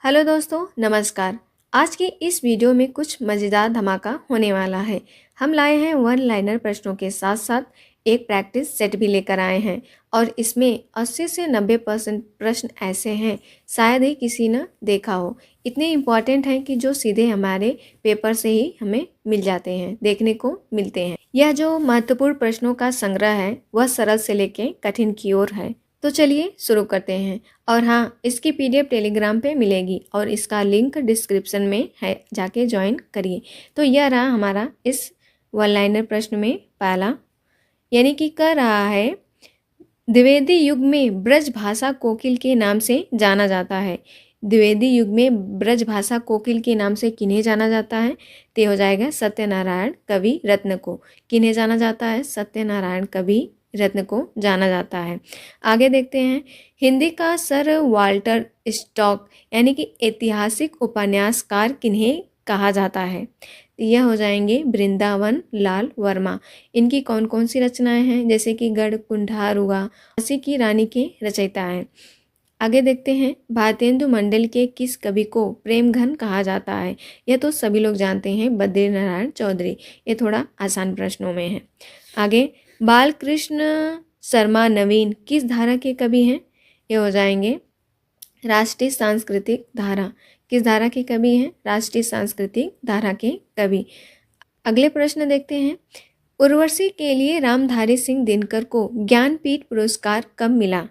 Hello दोस्तों, नमस्कार। आज की इस वीडियो में कुछ मज़ेदार धमाका होने वाला है। हम लाए हैं वन लाइनर प्रश्नों के साथ साथ एक प्रैक्टिस सेट भी लेकर आए हैं और इसमें 80 से 90% प्रश्न ऐसे हैं शायद ही किसी ने देखा हो। इतने इम्पॉर्टेंट हैं कि जो सीधे हमारे पेपर से ही हमें मिल जाते हैं, देखने को मिलते हैं। यह जो महत्वपूर्ण प्रश्नों का संग्रह है वह सरल से लेकर कठिन की ओर है। तो चलिए शुरू करते हैं। और हाँ, इसकी पीडीएफ टेलीग्राम पे मिलेगी और इसका लिंक डिस्क्रिप्शन में है, जाके ज्वाइन करिए। तो यह रहा हमारा इस वन लाइनर प्रश्न में पहला, यानी कि कह रहा है द्विवेदी युग में ब्रज भाषा कोकिल के नाम से जाना जाता है। द्विवेदी युग में ब्रज भाषा कोकिल के नाम से किन्हें जाना जाता है? ते हो जाएगा सत्यनारायण कवि रत्न को। किन्हें जाना जाता है? सत्यनारायण कवि रत्न को जाना जाता है। आगे देखते हैं, हिंदी का सर वाल्टर स्कॉट यानी कि ऐतिहासिक उपन्यासकार किन्हें कहा जाता है? यह हो जाएंगे वृंदावन लाल वर्मा। इनकी कौन कौन सी रचनाएं हैं? जैसे कि गढ़ कुंठारुआ, झांसी की रानी के रचयिता हैं। आगे देखते हैं, भारतेंदु मंडल के किस कवि को प्रेम घन कहा जाता है? यह तो सभी लोग जानते हैं, बद्री नारायण चौधरी। ये थोड़ा आसान प्रश्नों में है। आगे, बालकृष्ण शर्मा नवीन किस धारा के कवि हैं? ये हो जाएंगे राष्ट्रीय सांस्कृतिक धारा। किस धारा के कवि हैं? राष्ट्रीय सांस्कृतिक धारा के कवि। अगले प्रश्न देखते हैं, उर्वशी के लिए रामधारी सिंह दिनकर को ज्ञानपीठ पुरस्कार कब मिला?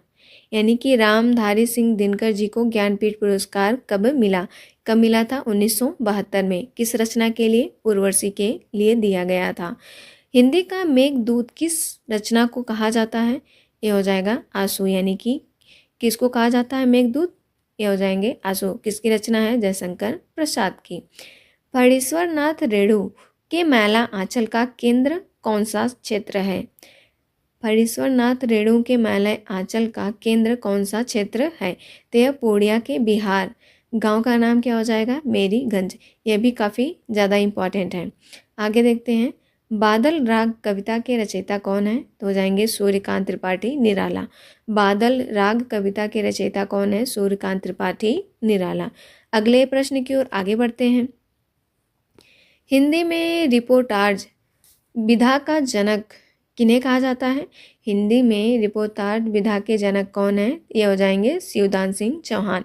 यानी कि रामधारी सिंह दिनकर जी को ज्ञानपीठ पुरस्कार कब मिला? कब मिला था? 1972 में। किस रचना के लिए? उर्वशी के लिए दिया गया था। हिंदी का मेघदूत किस रचना को कहा जाता है? ये हो जाएगा आंसू। यानी कि किसको कहा जाता है मेघदूत? ये हो जाएंगे आंसू। किसकी रचना है? जयशंकर प्रसाद की। फणीश्वर नाथ रेणु के मैला आंचल का केंद्र कौन सा क्षेत्र है? फणीश्वर नाथ रेणु के मैला आंचल का केंद्र कौन सा क्षेत्र है? तो यह पूर्णिया के बिहार। गांव का नाम क्या हो जाएगा? मेरीगंज। यह भी काफ़ी ज़्यादा इम्पॉर्टेंट है। आगे देखते हैं, बादल राग कविता के रचयिता कौन है? तो हो जाएंगे सूर्यकांत त्रिपाठी निराला। बादल राग कविता के रचयिता कौन है? सूर्यकांत त्रिपाठी निराला। अगले प्रश्न की ओर आगे बढ़ते हैं, हिंदी में रिपोर्टाज विधा का जनक किन्हें कहा जाता है? हिंदी में रिपोर्टाज विधा के जनक कौन है? ये हो जाएंगे शिवदान सिंह चौहान।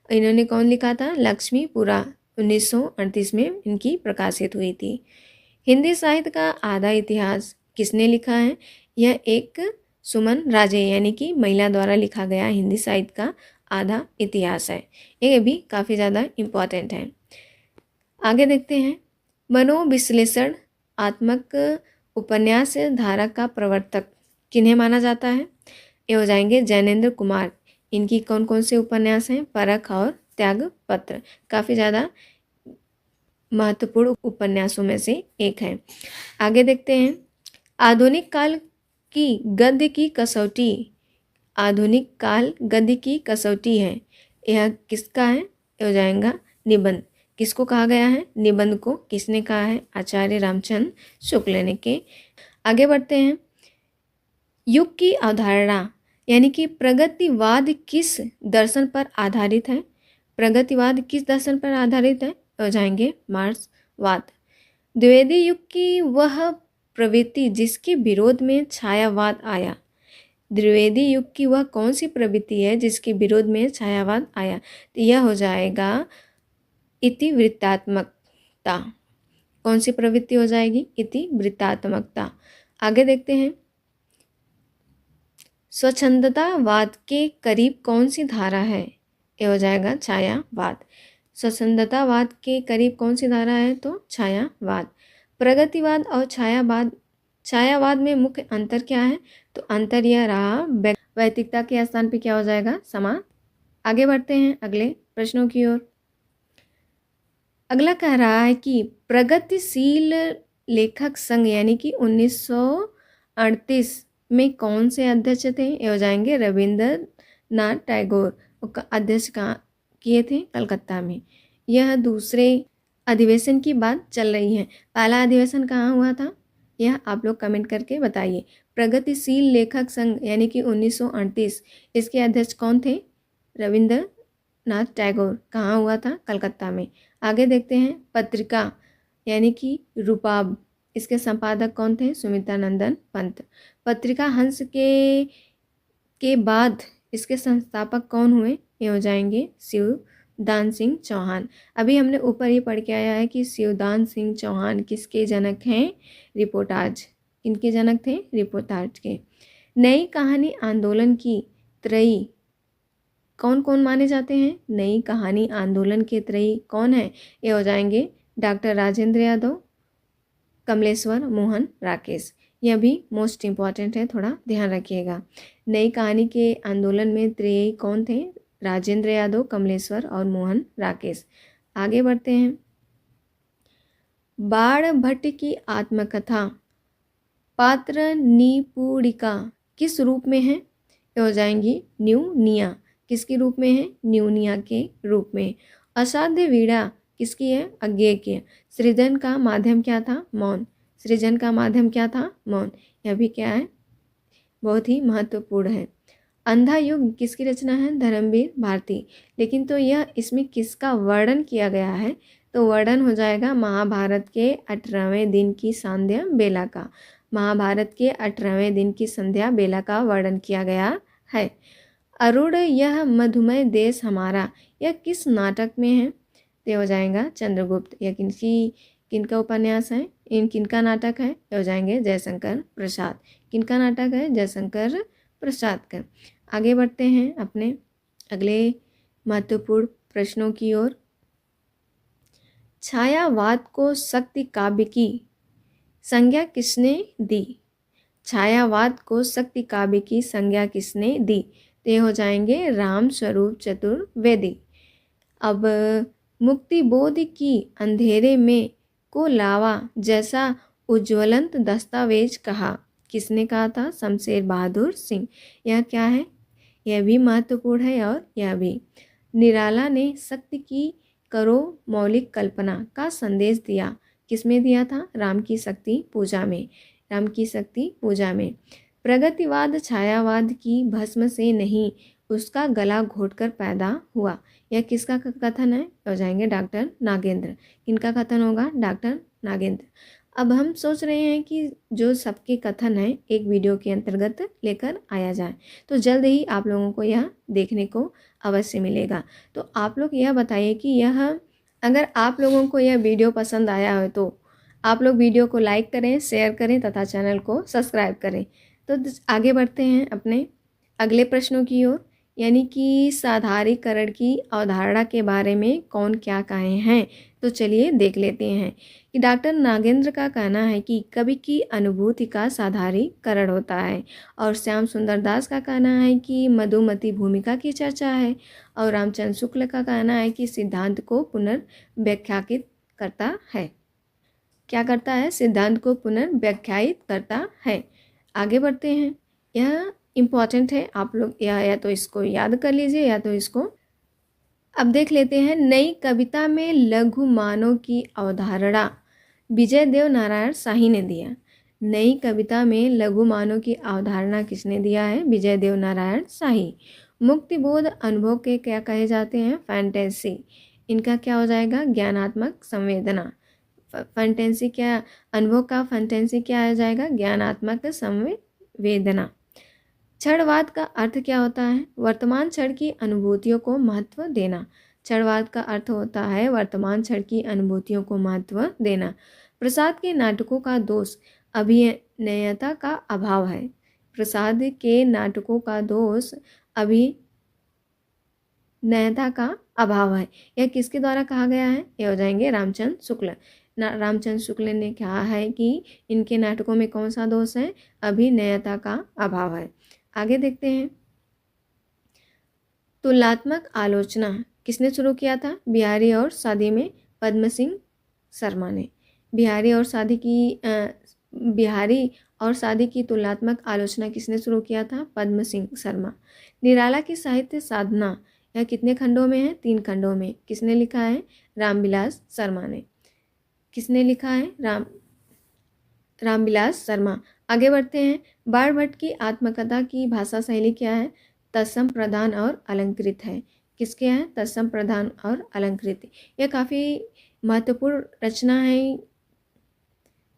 इन्होंने कौन लिखा था? लक्ष्मीपुरा। 1938 में इनकी प्रकाशित हुई थी। हिंदी साहित्य का आधा इतिहास किसने लिखा है? यह एक सुमन राजे यानी कि महिला द्वारा लिखा गया हिंदी साहित्य का आधा इतिहास है। ये भी काफ़ी ज़्यादा इम्पॉर्टेंट है। आगे देखते हैं, मनोविश्लेषण आत्मक उपन्यास धारा का प्रवर्तक किन्हें माना जाता है? ये हो जाएंगे जैनेन्द्र कुमार। इनकी कौन कौन से उपन्यास हैं? परख और त्यागपत्र। काफ़ी ज़्यादा महत्वपूर्ण उपन्यासों में से एक है। आगे देखते हैं, आधुनिक काल की गद्य की कसौटी, आधुनिक काल गद्य की कसौटी है, यह किसका है? हो जाएगा निबंध। किसको कहा गया है? निबंध को किसने कहा है? आचार्य रामचंद्र शुक्ल ने के। आगे बढ़ते हैं, युग की अवधारणा यानी कि प्रगतिवाद किस दर्शन पर आधारित है? प्रगतिवाद किस दर्शन पर आधारित है? हो जाएंगे मार्क्सवाद। द्विवेदी युग की वह प्रवृत्ति जिसके विरोध में छायावाद आया। द्विवेदी युग की वह कौन सी प्रवृत्ति है जिसके विरोध में छायावाद आया? तो यह हो जाएगा इतिवृत्तात्मकता। कौन सी प्रवृत्ति हो जाएगी? इतिवृत्तात्मकता। आगे देखते हैं, स्वच्छंदतावाद के करीब कौन सी धारा है? ये हो जाएगा छायावाद। स्वच्छंदतावाद के करीब कौन सी धारा है? तो छायावाद। प्रगतिवाद और छायावाद में मुख्य अंतर क्या है? तो अंतर यह रहा वैयक्तिकता के स्थान पे क्या हो जाएगा? समान। आगे बढ़ते हैं अगले प्रश्नों की ओर। अगला कह रहा है कि प्रगतिशील लेखक संघ यानी कि 1938 में कौन से अध्यक्ष थे? ये हो जाएंगे रविंद्रनाथ टैगोर। अध्यक्ष कहाँ किए थे? कलकत्ता में। यह दूसरे अधिवेशन की बात चल रही है। पहला अधिवेशन कहाँ हुआ था? यह आप लोग कमेंट करके बताइए। प्रगतिशील लेखक संघ यानी कि 1938, इसके अध्यक्ष कौन थे? रविंद्रनाथ नाथ टैगोर। कहाँ हुआ था? कलकत्ता में। आगे देखते हैं, पत्रिका यानी कि रूपाब, इसके संपादक कौन थे? सुमित्रानंदन पंत। पत्रिका हंस के बाद इसके संस्थापक कौन हुए? ये हो जाएंगे शिवदान सिंह चौहान। अभी हमने ऊपर ही पढ़ के आया है कि शिवदान सिंह चौहान किसके जनक हैं? रिपोर्टाज। किनके जनक थे? रिपोर्टाज के। नई कहानी आंदोलन की त्रयी कौन कौन माने जाते हैं? नई कहानी आंदोलन के त्रयी कौन है? ये हो जाएंगे डॉक्टर राजेंद्र यादव, कमलेश्वर मोहन, राकेश। यह भी मोस्ट इम्पॉर्टेंट है, थोड़ा ध्यान रखिएगा। नई कहानी के आंदोलन में त्रयी कौन थे? राजेंद्र यादव, कमलेश्वर और मोहन, राकेश। आगे बढ़ते हैं, बाण भट्ट की आत्मकथा पात्र निपुणिका किस रूप में है? ये हो जाएंगी न्यूनिया। किसके रूप में है? न्यूनिया के रूप में। असाध्य वीणा किसकी है? अज्ञेय की। सृजन का माध्यम क्या था? मौन। सृजन का माध्यम क्या था? मौन। यह भी क्या है? बहुत ही महत्वपूर्ण है। अंधा युग किसकी रचना है? धर्मवीर भारती। लेकिन तो यह इसमें किसका वर्णन किया गया है? तो वर्णन हो जाएगा महाभारत के 18वें दिन की संध्या बेला का। महाभारत के 18वें दिन की संध्या बेला का वर्णन किया गया है। अरुण यह मधुमय देश हमारा, यह किस नाटक में है? तो हो जाएगा चंद्रगुप्त। यह किनका उपन्यास है? किनका नाटक है? ये हो जाएंगे जयशंकर प्रसाद। किनका नाटक है? जयशंकर प्रसाद का। आगे बढ़ते हैं अपने अगले महत्वपूर्ण प्रश्नों की ओर। छायावाद को शक्ति काव्य की संज्ञा किसने दी? छायावाद को शक्ति काव्य की संज्ञा किसने दी? तो ये हो जाएंगे राम स्वरूप चतुर्वेदी। अब मुक्तिबोध की अंधेरे में को लावा जैसा उज्ज्वलंत दस्तावेज कहा, किसने कहा था? शमशेर बहादुर सिंह। यह क्या है? यह भी महत्वपूर्ण है और यह भी। निराला ने शक्ति की करो मौलिक कल्पना का संदेश दिया, किसमें दिया था? राम की शक्ति पूजा में। राम की शक्ति पूजा में। प्रगतिवाद छायावाद की भस्म से नहीं, उसका गला घोटकर पैदा हुआ, यह किसका कथन है? हो जाएंगे डॉक्टर नागेंद्र। किनका कथन होगा? डॉक्टर नागेंद्र। अब हम सोच रहे हैं कि जो सबके कथन है एक वीडियो के अंतर्गत लेकर आया जाए, तो जल्द ही आप लोगों को यह देखने को अवश्य मिलेगा। तो आप लोग यह बताइए कि यह अगर आप लोगों को यह वीडियो पसंद आया हो तो आप लोग वीडियो को लाइक करें, शेयर करें तथा चैनल को सब्सक्राइब करें। तो आगे बढ़ते हैं अपने अगले प्रश्नों की ओर, यानी कि साधारीकरण की अवधारणा के बारे में कौन क्या कहे हैं। तो चलिए देख लेते हैं कि डॉक्टर नागेंद्र का कहना है कि कवि की अनुभूति का साधारीकरण होता है, और श्याम सुंदर दास का कहना है कि मधुमती भूमिका की चर्चा है, और रामचंद्र शुक्ल का कहना है कि सिद्धांत को पुनर्व्याख्यायित करता है। क्या करता है? सिद्धांत को पुनर्व्याख्यायित करता है। आगे बढ़ते हैं, यह इम्पॉर्टेंट है, आप लोग या तो इसको याद कर लीजिए या तो इसको। अब देख लेते हैं, नई कविता में लघु मानव की अवधारणा विजय देव नारायण शाही ने दिया। नई कविता में लघु मानव की अवधारणा किसने दिया है? विजय देव नारायण शाही। मुक्तिबोध अनुभव के क्या कहे जाते हैं? फैंटेसी। इनका क्या हो जाएगा? ज्ञानात्मक संवेदना। फैंटेसी क्या, अनुभव का फैंटेसी क्या आ जाएगा? ज्ञानात्मक संवेदना। क्षणवाद का अर्थ क्या होता है? वर्तमान क्षण की अनुभूतियों को महत्व देना। क्षणवाद का अर्थ होता है वर्तमान क्षण की अनुभूतियों को महत्व देना। प्रसाद के नाटकों का दोष अभिनयता का अभाव है। प्रसाद के नाटकों का दोष अभिनयता का अभाव है। यह किसके द्वारा कहा गया है? यह हो जाएंगे रामचंद्र शुक्ल। रामचंद्र शुक्ल ने कहा है कि इनके नाटकों में कौन सा दोष है? अभिनयता का अभाव है। आगे देखते हैं, तुलनात्मक आलोचना किसने शुरू किया था? बिहारी और सादी में पद्म सिंह शर्मा ने। बिहारी और सादी की तुलनात्मक आलोचना किसने शुरू किया था? पद्म सिंह शर्मा। निराला की साहित्य साधना यह कितने खंडों में है? 3 खंडों में। किसने लिखा है? रामविलास शर्मा ने। किसने लिखा है? रामविलास शर्मा। आगे बढ़ते हैं, बाण भट्ट की आत्मकथा की भाषा शैली क्या है? तत्सम प्रधान और अलंकृत है। किसके हैं? तत्सम प्रधान और अलंकृत। यह काफ़ी महत्वपूर्ण रचना है।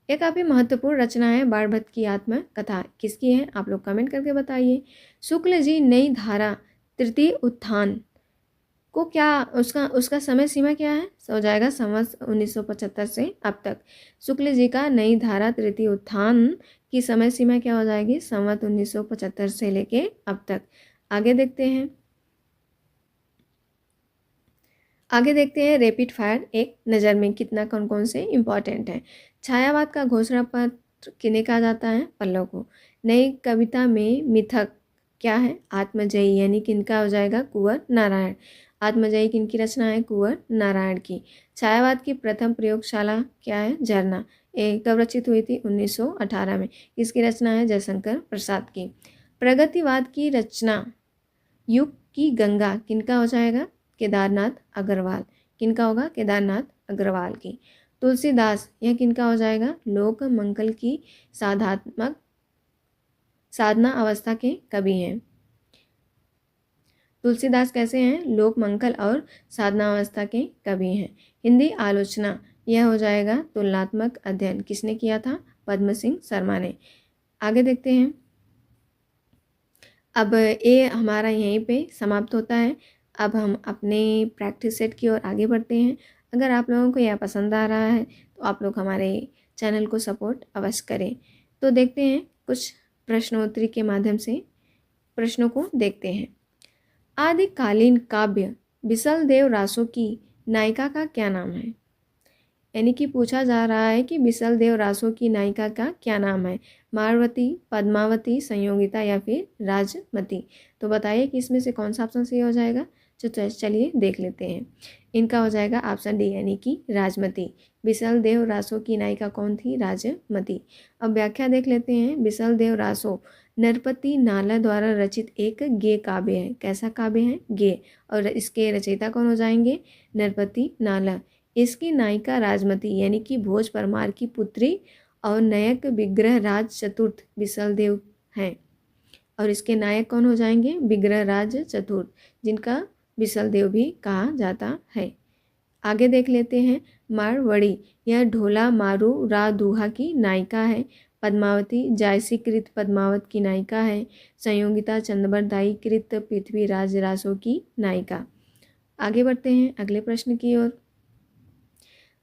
यह काफ़ी महत्वपूर्ण रचना है बाण भट्ट की आत्मकथा। किसकी है? आप लोग कमेंट करके बताइए। शुक्ल जी नई धारा तृतीय उत्थान को क्या उसका समय सीमा क्या है? हो जाएगा संवत 1975 से अब तक। शुक्ल जी का नई धारा तृतीय उत्थान की समय सीमा क्या हो जाएगी? संवत 1975 से लेके अब तक। आगे देखते हैं रैपिड फायर एक नज़र में कितना कौन कौन से इम्पॉर्टेंट है। छायावाद का घोषणा पत्र किन्हें कहा जाता है? पल्लव को। नई कविता में मिथक क्या है? आत्मजयी, यानी किनका हो जाएगा? कुंवर नारायण। आत्मजयी किनकी रचना है? कुंवर नारायण की। छायावाद की प्रथम प्रयोगशाला क्या है? झरना। कब रचित हुई थी? 1918 में। किसकी रचना है? जयशंकर प्रसाद की। प्रगतिवाद की रचना युग की गंगा किनका हो जाएगा? केदारनाथ अग्रवाल। किनका होगा? केदारनाथ अग्रवाल की। तुलसीदास, यह किनका हो जाएगा? लोक मंगल की साधना अवस्था के कवि हैं। तुलसीदास कैसे हैं? लोक मंगल और साधना अवस्था के कवि हैं। हिंदी आलोचना, यह हो जाएगा तुलनात्मक अध्ययन। किसने किया था? पद्म सिंह शर्मा ने। आगे देखते हैं। अब ये हमारा यहीं पे समाप्त होता है। अब हम अपने प्रैक्टिस सेट की ओर आगे बढ़ते हैं। अगर आप लोगों को यह पसंद आ रहा है तो आप लोग हमारे चैनल को सपोर्ट अवश्य करें। तो देखते हैं कुछ प्रश्नोत्तरी के माध्यम से प्रश्नों को देखते हैं। आदिकालीन काव्य बिसल देव रासो की नायिका का क्या नाम है? यानी कि पूछा जा रहा है कि बिसल देव रासो की नायिका का क्या नाम है? मारवती, पद्मावती, संयोगिता या फिर राजमती। तो बताइए कि इसमें से कौन सा ऑप्शन सही हो जाएगा। तो चलिए देख लेते हैं। इनका हो जाएगा ऑप्शन डी, यानी कि राजमती। बिसल देव रासो की नायिका कौन थी? राजमती। अब व्याख्या देख लेते हैं। बिसल देव रासो नरपति नाला द्वारा रचित एक गे काव्य है। कैसा काव्य है? गे। और इसके रचयिता कौन हो जाएंगे? नरपति नाला। इसकी नायिका राजमती यानी कि भोज परमार की पुत्री और नायक विग्रह राज चतुर्थ बिसलदेव हैं। और इसके नायक कौन हो जाएंगे? विग्रह राज चतुर्थ, जिनका बिसलदेव भी कहा जाता है। आगे देख लेते हैं। मारवड़ी, यह ढोला मारू रा दूहा की नायिका है। पद्मावती जायसी कृत पद्मावत की नायिका है। संयोगिता चंद्रबरदाई कृत पृथ्वीराज रासो की नायिका। आगे बढ़ते हैं अगले प्रश्न की ओर।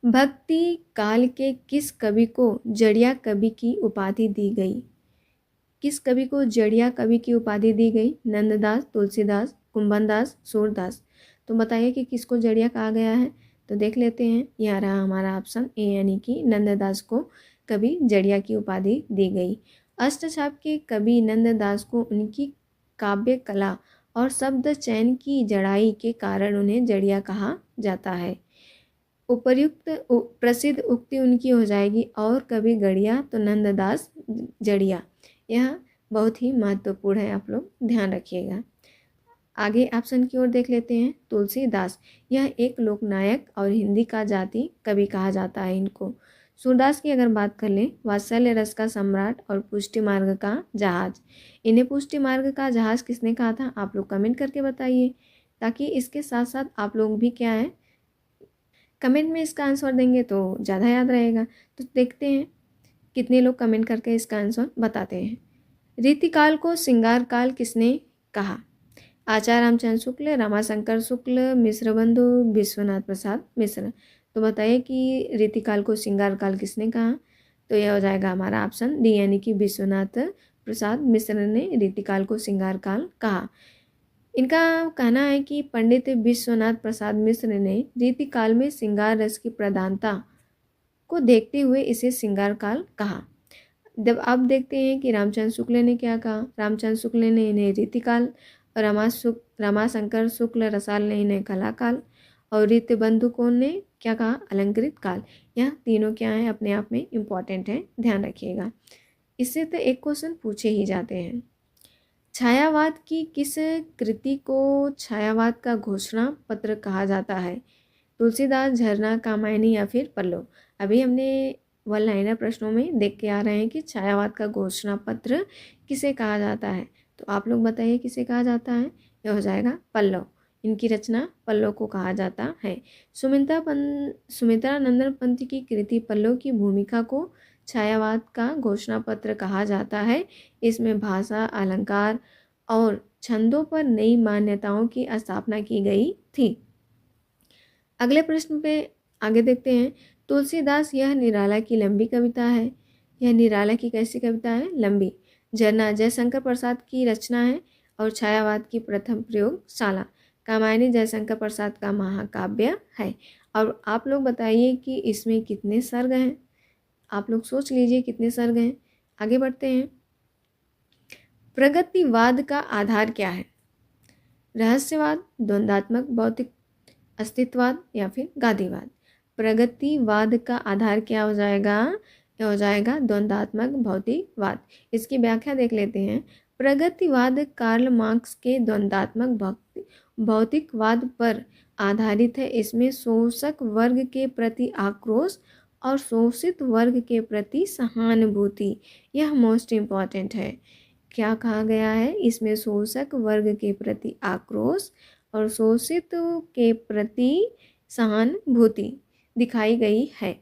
भक्ति काल के किस कवि को जड़िया कवि की उपाधि दी गई? किस कवि को जड़िया कवि की उपाधि दी गई? नंददास, तुलसीदास, कुंभनदास, सूरदास। तो बताइए कि किसको जड़िया कहा गया है। तो देख लेते हैं। यह रहा हमारा ऑप्शन ए, यानी कि नंददास को कवि जड़िया की उपाधि दी गई। अष्टछाप के कवि नंददास को उनकी काव्य कला और शब्द चयन की जड़ाई के कारण उन्हें जड़िया कहा जाता है। उपर्युक्त प्रसिद्ध उक्ति उनकी हो जाएगी, और कवि गढ़िया तो नंददास जड़िया। यह बहुत ही महत्वपूर्ण है, आप लोग ध्यान रखिएगा। आगे ऑप्शन की ओर देख लेते हैं। तुलसीदास, यह एक लोकनायक और हिंदी का जाति कवि कहा जाता है इनको। सूरदास की अगर बात कर लें, वात्सल्य रस का सम्राट और पुष्टि मार्ग का जहाज। इन्हें पुष्टि मार्ग का जहाज किसने कहा था? आप लोग कमेंट करके बताइए, ताकि इसके साथ साथ आप लोग भी क्या है कमेंट में इसका आंसर देंगे तो ज़्यादा याद रहेगा। तो देखते हैं कितने लोग कमेंट करके इसका आंसर बताते हैं। रीतिकाल को श्रृंगार काल किसने कहा? आचार्य रामचंद्र शुक्ल, रमाशंकर शुक्ल, मिश्र बंधु, विश्वनाथ प्रसाद मिश्र। तो बताइए कि रीतिकाल को श्रृंगार काल किसने कहा? तो यह हो जाएगा हमारा ऑप्शन डी, यानी कि विश्वनाथ प्रसाद मिश्र ने रीतिकाल को श्रृंगार काल कहा। इनका कहना है कि पंडित विश्वनाथ प्रसाद मिश्र ने रीतिकाल में श्रृंगार रस की प्रधानता को देखते हुए इसे श्रृंगार काल कहा। जब अब देखते हैं कि रामचंद्र शुक्ल ने क्या कहा। रामचंद्र शुक्ल ने इन्हें रीतिकाल, रमाशंकर शुक्ल रसाल ने इन्हें कलाकाल, और रीतबंधु कौन ने क्या कहा? अलंकृत काल। यह तीनों क्या है? अपने आप में इम्पॉर्टेंट है, ध्यान रखिएगा। इससे तो एक क्वेश्चन पूछे ही जाते हैं। छायावाद की किस कृति को छायावाद का घोषणा पत्र कहा जाता है? तुलसीदास, झरना, कामायनी या फिर पल्लव। अभी हमने वन लाइनर प्रश्नों में देख के आ रहे हैं कि छायावाद का घोषणा पत्र किसे कहा जाता है। तो आप लोग बताइए किसे कहा जाता है। यह हो जाएगा पल्लव। इनकी रचना पल्लव को कहा जाता है। सुमित्रानंदन पंत की कृति पल्लव की भूमिका को छायावाद का घोषणा पत्र कहा जाता है। इसमें भाषा, अलंकार और छंदों पर नई मान्यताओं की स्थापना की गई थी। अगले प्रश्न पे आगे देखते हैं। तुलसीदास यह निराला की लंबी कविता है। यह निराला की कैसी कविता है? लंबी। झरना जयशंकर प्रसाद की रचना है और छायावाद की प्रथम प्रयोगशाला। कामायनी जयशंकर प्रसाद का महाकाव्य है। और आप लोग बताइए कि इसमें कितने सर्ग हैं? आप लोग सोच लीजिए कितने सर्ग हैं। आगे बढ़ते हैं। प्रगतिवाद का आधार क्या है? रहस्यवाद, द्वंद्वात्मक भौतिक अस्तित्ववाद या फिर गांधीवाद। प्रगतिवाद का आधार क्या हो जाएगा? यह हो जाएगा द्वंद्वात्मक भौतिकवाद। इसकी व्याख्या देख लेते हैं। प्रगतिवाद कार्ल मार्क्स के द्वंद्वात्मक भौतिकवाद पर आधारित है। इसमें शोषक वर्ग के प्रति आक्रोश और शोषित वर्ग के प्रति सहानुभूति, यह मोस्ट इम्पॉर्टेंट है। क्या कहा गया है? इसमें शोषक वर्ग के प्रति आक्रोश और शोषित के प्रति सहानुभूति दिखाई गई है।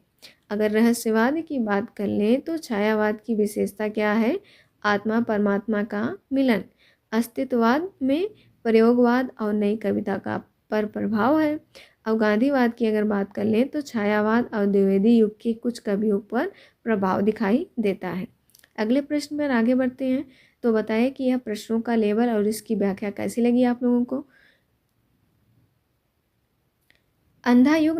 अगर रहस्यवाद की बात कर लें तो छायावाद की विशेषता क्या है? आत्मा परमात्मा का मिलन। अस्तित्ववाद में प्रयोगवाद और नई कविता का पर प्रभाव है। और गांधीवाद की अगर बात कर लें तो छायावाद और द्विवेदी युग के कुछ कवियों पर प्रभाव दिखाई देता है। अगले प्रश्न पर आगे बढ़ते हैं। तो बताएं कि यह प्रश्नों का लेवल और इसकी व्याख्या कैसी लगी आप लोगों को। अंधा युग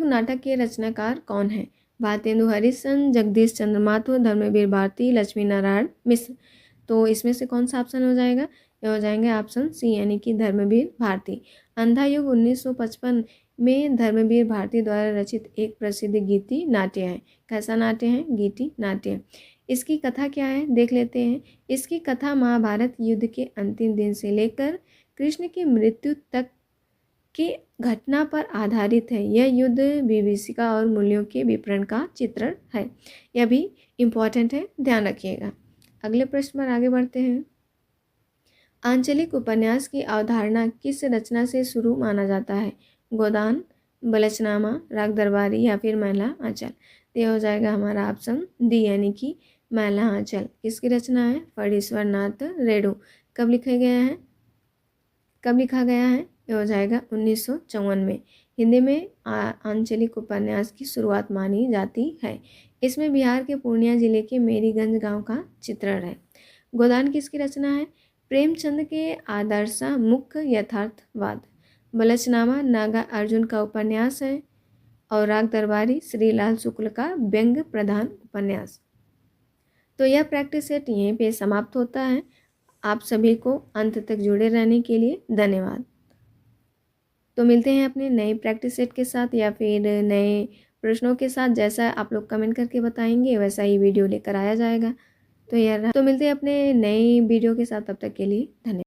नाटक के रचनाकार कौन है? भारतेंदु हरिश्चंद्र, जगदीश चंद्र माथुर, धर्मवीर भारती, लक्ष्मी नारायण मिश्र। तो इसमें से कौन सा ऑप्शन हो जाएगा? ये हो जाएंगे ऑप्शन सी यानी कि धर्मवीर भारती। अंधा युग 1955 में धर्मवीर भारती द्वारा रचित एक प्रसिद्ध गीति नाट्य है। कैसा नाट्य है? गीति नाट्य। इसकी कथा क्या है देख लेते हैं। इसकी कथा महाभारत युद्ध के अंतिम दिन से लेकर कृष्ण की मृत्यु तक की घटना पर आधारित है। यह युद्ध विभीषिका और मूल्यों के विपरण का चित्रण है। यह भी इम्पॉर्टेंट है, ध्यान रखिएगा। अगले प्रश्न पर आगे बढ़ते हैं। आंचलिक उपन्यास की अवधारणा किस रचना से शुरू माना जाता है? गोदान, बलचनामा, राग दरबारी या फिर मैला आंचल। यह हो जाएगा हमारा ऑप्शन डी यानी कि मैला आंचल। किसकी रचना है? फणीश्वर नाथ रेणु। कब लिखा गया है? यह हो जाएगा 1954 में। हिंदी में आंचलिक उपन्यास की शुरुआत मानी जाती है। इसमें बिहार के पूर्णिया जिले के मेरीगंज गांव का चित्रण है। गोदान किसकी रचना है? प्रेमचंद के आदर्श मुख्य यथार्थवाद। बलचनामा नागा अर्जुन का उपन्यास है और राग दरबारी श्रीलाल शुक्ल का व्यंग्य प्रधान उपन्यास। तो यह प्रैक्टिस सेट यहीं पे समाप्त होता है। आप सभी को अंत तक जुड़े रहने के लिए धन्यवाद। तो मिलते हैं अपने नए प्रैक्टिस सेट के साथ या फिर नए प्रश्नों के साथ। जैसा आप लोग कमेंट करके बताएंगे वैसा ही वीडियो लेकर आया जाएगा। तो मिलते हैं अपने नए वीडियो के साथ, तब तक के लिए धन्यवाद।